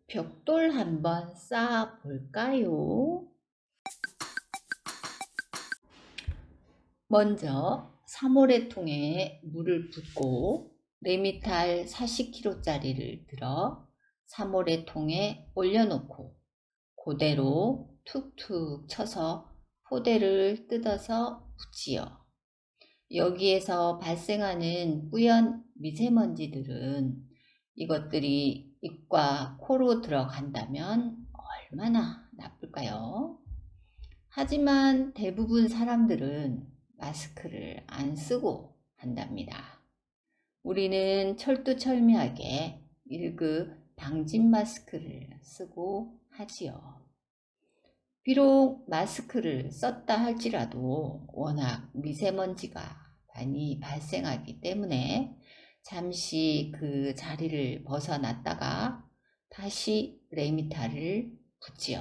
벽돌 한번 쌓아 볼까요? 먼저 3호래통에 물을 붓고 레미탈 40kg짜리를 들어 3호래통에 올려놓고 그대로 툭툭 쳐서 포대를 뜯어서 붙이요. 여기에서 발생하는 뿌연 미세먼지들은 이것들이 입과 코로 들어간다면 얼마나 나쁠까요? 하지만 대부분 사람들은 마스크를 안 쓰고 한답니다. 우리는 철두철미하게 1급 방진 마스크를 쓰고 하지요. 비록 마스크를 썼다 할지라도 워낙 미세먼지가 많이 발생하기 때문에 잠시 그 자리를 벗어났다가 다시 레미탈을 붙지요.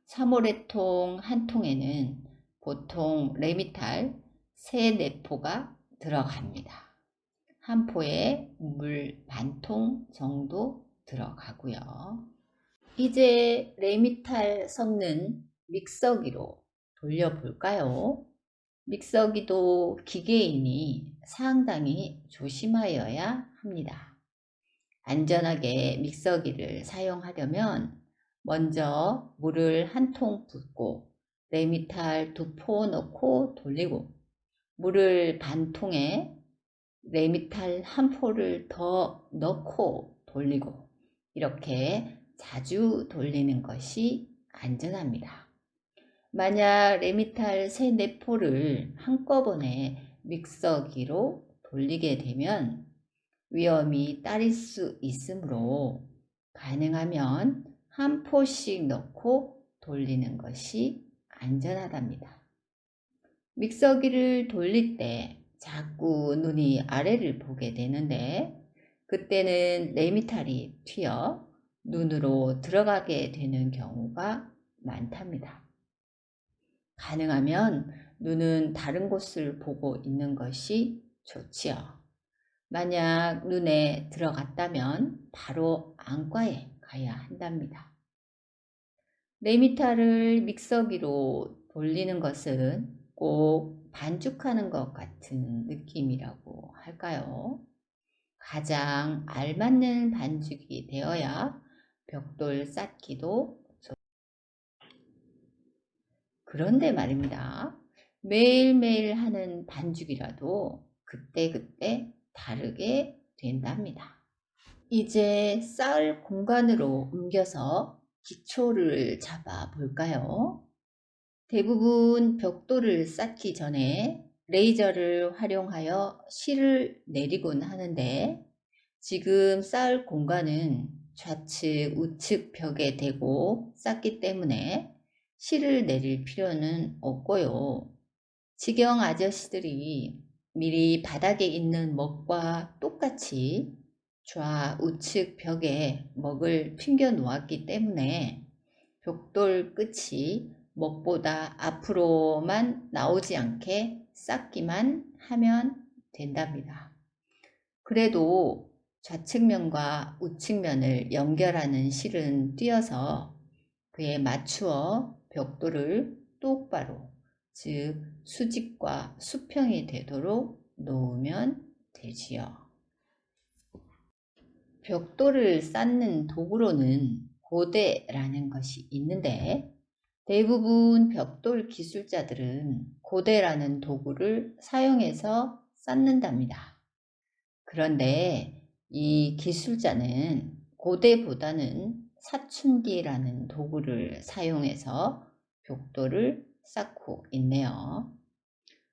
3호래통 한 통에는 보통 레미탈 3~4포가 들어갑니다. 한 포에 물 반통 정도 들어가고요. 이제 레미탈 섞는 믹서기로 돌려볼까요? 믹서기도 기계이니 상당히 조심하여야 합니다. 안전하게 믹서기를 사용하려면 먼저 물을 한 통 붓고 레미탈 2포 넣고 돌리고 물을 반 통에 레미탈 1포를 더 넣고 돌리고 이렇게 자주 돌리는 것이 안전합니다. 만약 레미탈 3~4포를 한꺼번에 믹서기로 돌리게 되면 위험이 따를 수 있으므로 가능하면 1포씩 넣고 돌리는 것이 안전하답니다. 믹서기를 돌릴 때 자꾸 눈이 아래를 보게 되는데 그때는 레미탈이 튀어 눈으로 들어가게 되는 경우가 많답니다. 가능하면 눈은 다른 곳을 보고 있는 것이 좋지요. 만약 눈에 들어갔다면 바로 안과에 가야 한답니다. 레미탈을 믹서기로 돌리는 것은 꼭 반죽하는 것 같은 느낌이라고 할까요? 가장 알맞는 반죽이 되어야 벽돌 쌓기도 그런데 말입니다. 매일매일 하는 반죽이라도 그때그때 다르게 된답니다. 이제 쌓을 공간으로 옮겨서 기초를 잡아 볼까요? 대부분 벽돌을 쌓기 전에 레이저를 활용하여 실을 내리곤 하는데 지금 쌓을 공간은 좌측 우측 벽에 대고 쌓기 때문에 실을 내릴 필요는 없고요. 지경 아저씨들이 미리 바닥에 있는 먹과 똑같이 좌우측 벽에 먹을 핀겨 놓았기 때문에 벽돌 끝이 먹보다 앞으로만 나오지 않게 쌓기만 하면 된답니다. 그래도 좌측면과 우측면을 연결하는 실은 띄어서 그에 맞추어 벽돌을 똑바로, 즉 수직과 수평이 되도록 놓으면 되지요. 벽돌을 쌓는 도구로는 고대라는 것이 있는데 대부분 벽돌 기술자들은 고대라는 도구를 사용해서 쌓는답니다. 그런데 이 기술자는 고대보다는 사춘기라는 도구를 사용해서 벽돌을 쌓고 있네요.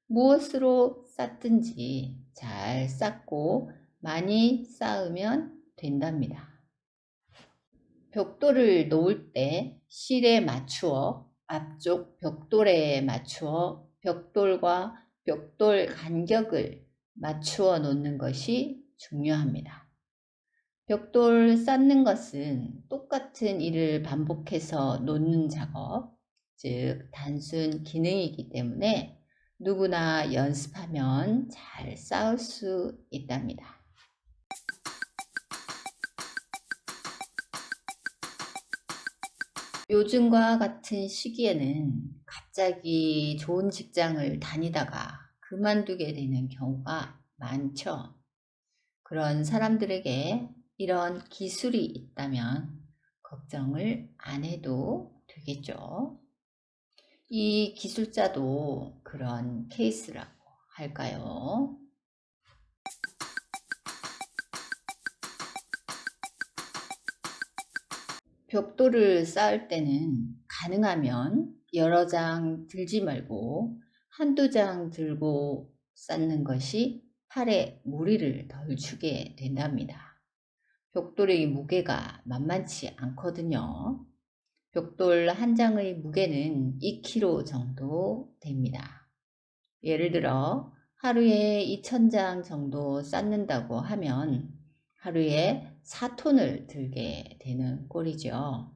무엇으로 쌓든지 잘 쌓고 많이 쌓으면 된답니다. 벽돌을 놓을 때 실에 맞추어 앞쪽 벽돌에 맞추어 벽돌과 벽돌 간격을 맞추어 놓는 것이 중요합니다. 벽돌 쌓는 것은 똑같은 일을 반복해서 놓는 작업, 즉 단순 기능이기 때문에 누구나 연습하면 잘 쌓을 수 있답니다. 요즘과 같은 시기에는 갑자기 좋은 직장을 다니다가 그만두게 되는 경우가 많죠. 그런 사람들에게 이런 기술이 있다면 걱정을 안 해도 되겠죠. 이 기술자도 그런 케이스라고 할까요? 벽돌을 쌓을 때는 가능하면 여러 장 들지 말고 한두 장 들고 쌓는 것이 팔에 무리를 덜 주게 된답니다. 벽돌의 무게가 만만치 않거든요. 벽돌 한 장의 무게는 2kg 정도 됩니다. 예를 들어 하루에 2,000장 정도 쌓는다고 하면 하루에 4톤을 들게 되는 꼴이죠.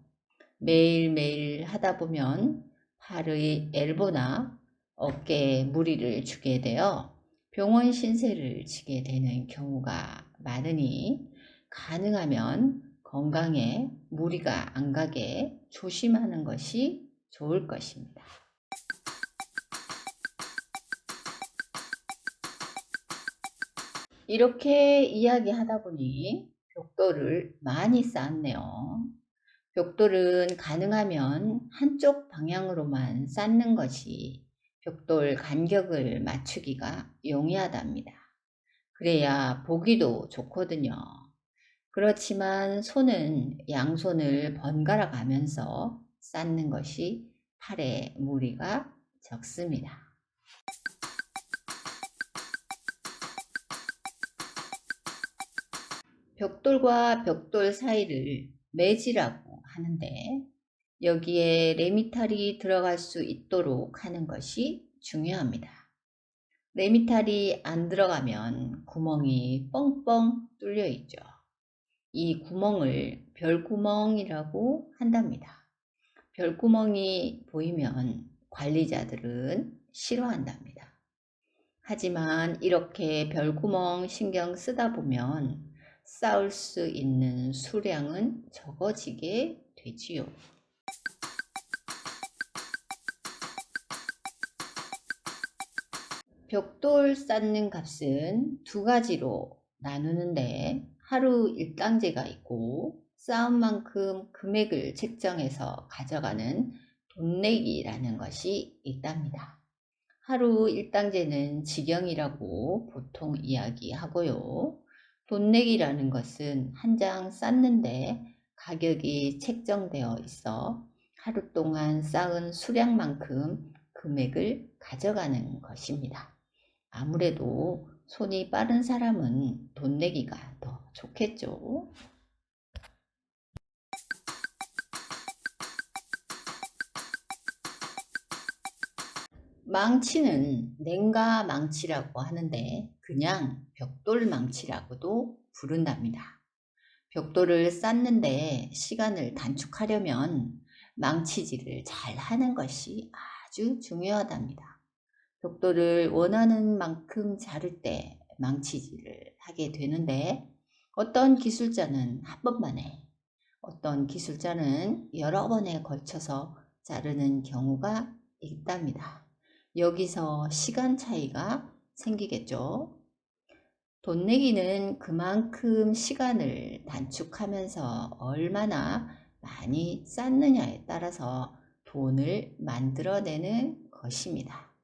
매일매일 하다 보면 팔의 엘보나 어깨에 무리를 주게 되어 병원 신세를 지게 되는 경우가 많으니 가능하면 건강에 무리가 안 가게 조심하는 것이 좋을 것입니다. 이렇게 이야기하다 보니 벽돌을 많이 쌓았네요. 벽돌은 가능하면 한쪽 방향으로만 쌓는 것이 벽돌 간격을 맞추기가 용이하답니다. 그래야 보기도 좋거든요. 그렇지만 손은 양손을 번갈아 가면서 쌓는 것이 팔에 무리가 적습니다. 벽돌과 벽돌 사이를 매지라고 하는데 여기에 레미탈이 들어갈 수 있도록 하는 것이 중요합니다. 레미탈이 안 들어가면 구멍이 뻥뻥 뚫려 있죠. 이 구멍을 별구멍이라고 한답니다. 별구멍이 보이면 관리자들은 싫어한답니다. 하지만 이렇게 별구멍 신경 쓰다 보면 쌓을 수 있는 수량은 적어지게 되지요. 벽돌 쌓는 값은 두 가지로 나누는데 하루 일당제가 있고 쌓은 만큼 금액을 책정해서 가져가는 돈내기라는 것이 있답니다. 하루 일당제는 직영이라고 보통 이야기하고요. 돈내기라는 것은 한 장 쌓는데 가격이 책정되어 있어 하루 동안 쌓은 수량만큼 금액을 가져가는 것입니다. 아무래도 손이 빠른 사람은 돈 내기가 더 좋겠죠. 망치는 냉가 망치라고 하는데 그냥 벽돌 망치라고도 부른답니다. 벽돌을 쌓는데 시간을 단축하려면 망치질을 잘 하는 것이 아주 중요하답니다. 벽돌을 원하는 만큼 자를 때 망치질을 하게 되는데 어떤 기술자는 한 번만에 어떤 기술자는 여러 번에 걸쳐서 자르는 경우가 있답니다. 여기서 시간 차이가 생기겠죠. 돈 내기는 그만큼 시간을 단축하면서 얼마나 많이 쌓느냐에 따라서 돈을 만들어내는 것입니다.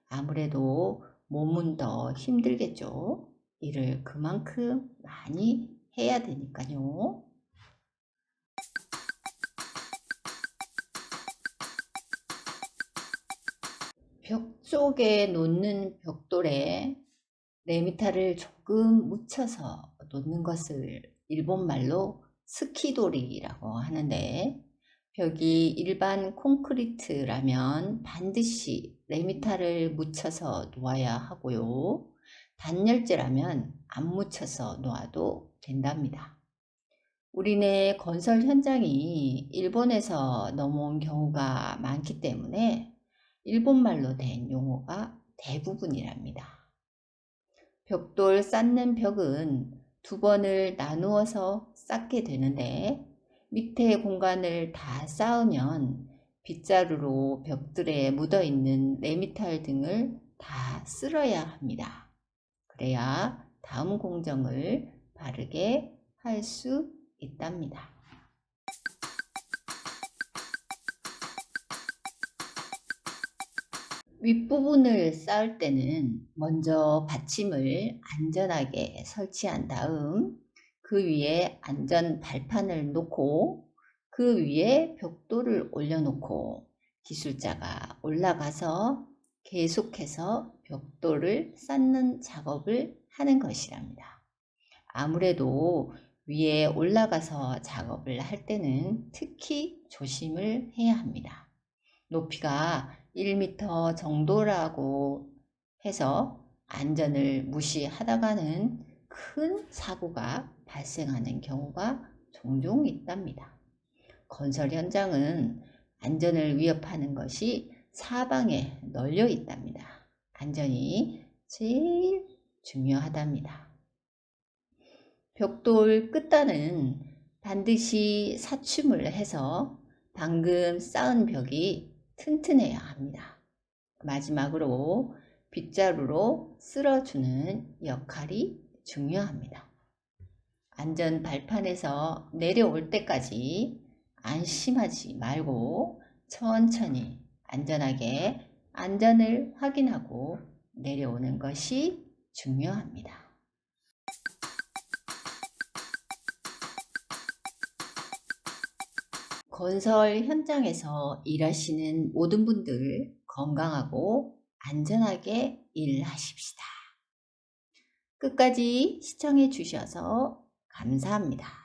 아무래도 몸은 더 힘들겠죠. 일을 그만큼 많이 해야 되니까요. 벽 쪽에 놓는 벽돌에 레미타를 조금 묻혀서 놓는 것을 일본말로 스키돌이라고 하는데 벽이 일반 콘크리트라면 반드시 레미타를 묻혀서 놓아야 하고요. 단열재라면 안 묻혀서 놓아도 된답니다. 우리네 건설 현장이 일본에서 넘어온 경우가 많기 때문에 일본말로 된 용어가 대부분이랍니다. 벽돌 쌓는 벽은 두 번을 나누어서 쌓게 되는데 밑에 공간을 다 쌓으면 빗자루로 벽들에 묻어있는 레미탈 등을 다 쓸어야 합니다. 그래야 다음 공정을 바르게 할 수 있답니다. 윗부분을 쌓을 때는 먼저 받침을 안전하게 설치한 다음 그 위에 안전 발판을 놓고 그 위에 벽돌을 올려놓고 기술자가 올라가서 계속해서 벽돌을 쌓는 작업을 하는 것이랍니다. 아무래도 위에 올라가서 작업을 할 때는 특히 조심을 해야 합니다. 높이가 1m 정도라고 해서 안전을 무시하다가는 큰 사고가 발생하는 경우가 종종 있답니다. 건설 현장은 안전을 위협하는 것이 사방에 널려 있답니다. 안전이 제일 중요하답니다. 벽돌 끝단은 반드시 사춤을 해서 방금 쌓은 벽이 튼튼해야 합니다. 마지막으로 빗자루로 쓸어주는 역할이 중요합니다. 안전 발판에서 내려올 때까지 안심하지 말고 천천히 안전하게 안전을 확인하고 내려오는 것이 중요합니다. 건설 현장에서 일하시는 모든 분들 건강하고 안전하게 일하십시다. 끝까지 시청해 주셔서 감사합니다.